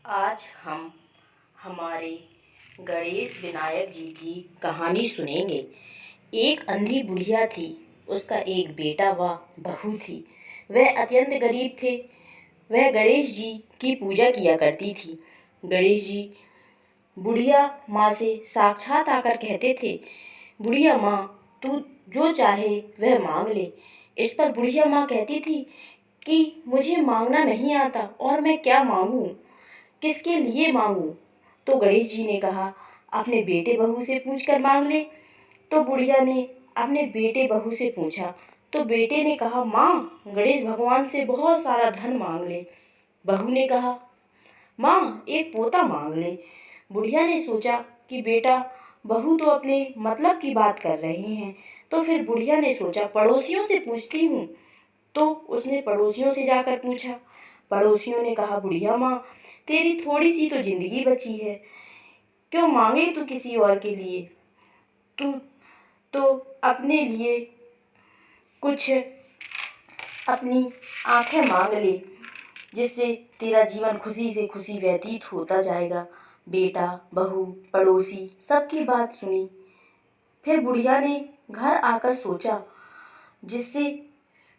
आज हम हमारे गणेश विनायक जी की कहानी सुनेंगे। एक अंधी बुढ़िया थी। उसका एक बेटा व बहू थी। वह अत्यंत गरीब थे। वह गणेश जी की पूजा किया करती थी। गणेश जी बुढ़िया माँ से साक्षात आकर कहते थे, बुढ़िया माँ, तू जो चाहे वह मांग ले। इस पर बुढ़िया माँ कहती थी कि मुझे मांगना नहीं आता और मैं क्या मांगूं, किसके लिए मांगूं। तो गणेश जी ने कहा, अपने बेटे बहू से पूछ कर मांग ले। तो बुढ़िया ने अपने बेटे बहू से पूछा तो बेटे ने कहा, माँ, गणेश भगवान से बहुत सारा धन मांग ले। बहू ने कहा, माँ, एक पोता मांग ले। बुढ़िया ने सोचा कि बेटा बहू तो अपने मतलब की बात कर रहे हैं, तो फिर बुढ़िया ने सोचा पड़ोसियों से पूछती हूँ। तो उसने पड़ोसियों से जाकर पूछा। पड़ोसियों ने कहा, बुढ़िया माँ, तेरी थोड़ी सी तो जिंदगी बची है, क्यों मांगे तू किसी और के लिए, तू तो अपने लिए कुछ अपनी आंखें मांग ले, जिससे तेरा जीवन खुशी से खुशी व्यतीत होता जाएगा। बेटा, बहू, पड़ोसी सबकी बात सुनी। फिर बुढ़िया ने घर आकर सोचा, जिससे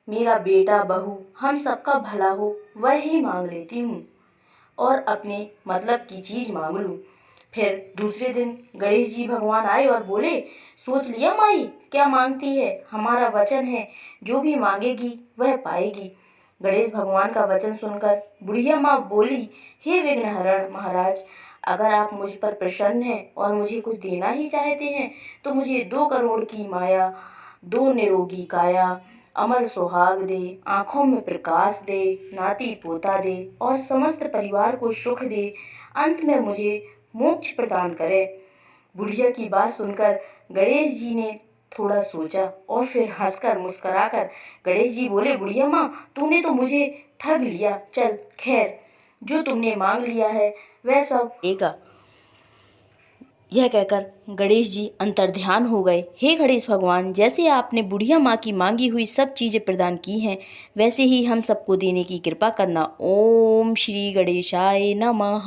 मेरा बेटा बहू हम सबका भला हो वह ही मांग लेती हूँ और अपने मतलब की चीज़ मांग लूँ। फिर दूसरे दिन गणेश जी भगवान आए और बोले, सोच लिया माई, क्या मांगती है? हमारा वचन है, जो भी मांगेगी वह पाएगी। गणेश भगवान का वचन सुनकर बुढ़िया माँ बोली, हे विघ्नहरण महाराज, अगर आप मुझ पर प्रसन्न हैं और मुझे कुछ देना ही चाहते हैं तो मुझे 2 करोड़ की माया, 2 निरोगी काया, अमर सुहाग दे, आँखों में प्रकाश दे, नाती पोता दे और समस्त परिवार को सुख दे, अंत में मुझे मोक्ष प्रदान करे। बुढ़िया की बात सुनकर गणेश जी ने थोड़ा सोचा और फिर हंसकर मुस्कुराकर गणेश जी बोले, बुढ़िया माँ, तूने तो मुझे ठग लिया। चल खैर, जो तुमने मांग लिया है वह सब देगा। यह कहकर गणेश जी अंतर्ध्यान हो गए। हे गणेश भगवान, जैसे आपने बुढ़िया माँ की मांगी हुई सब चीज़ें प्रदान की हैं, वैसे ही हम सबको देने की कृपा करना। ओम श्री गणेशाय नमः।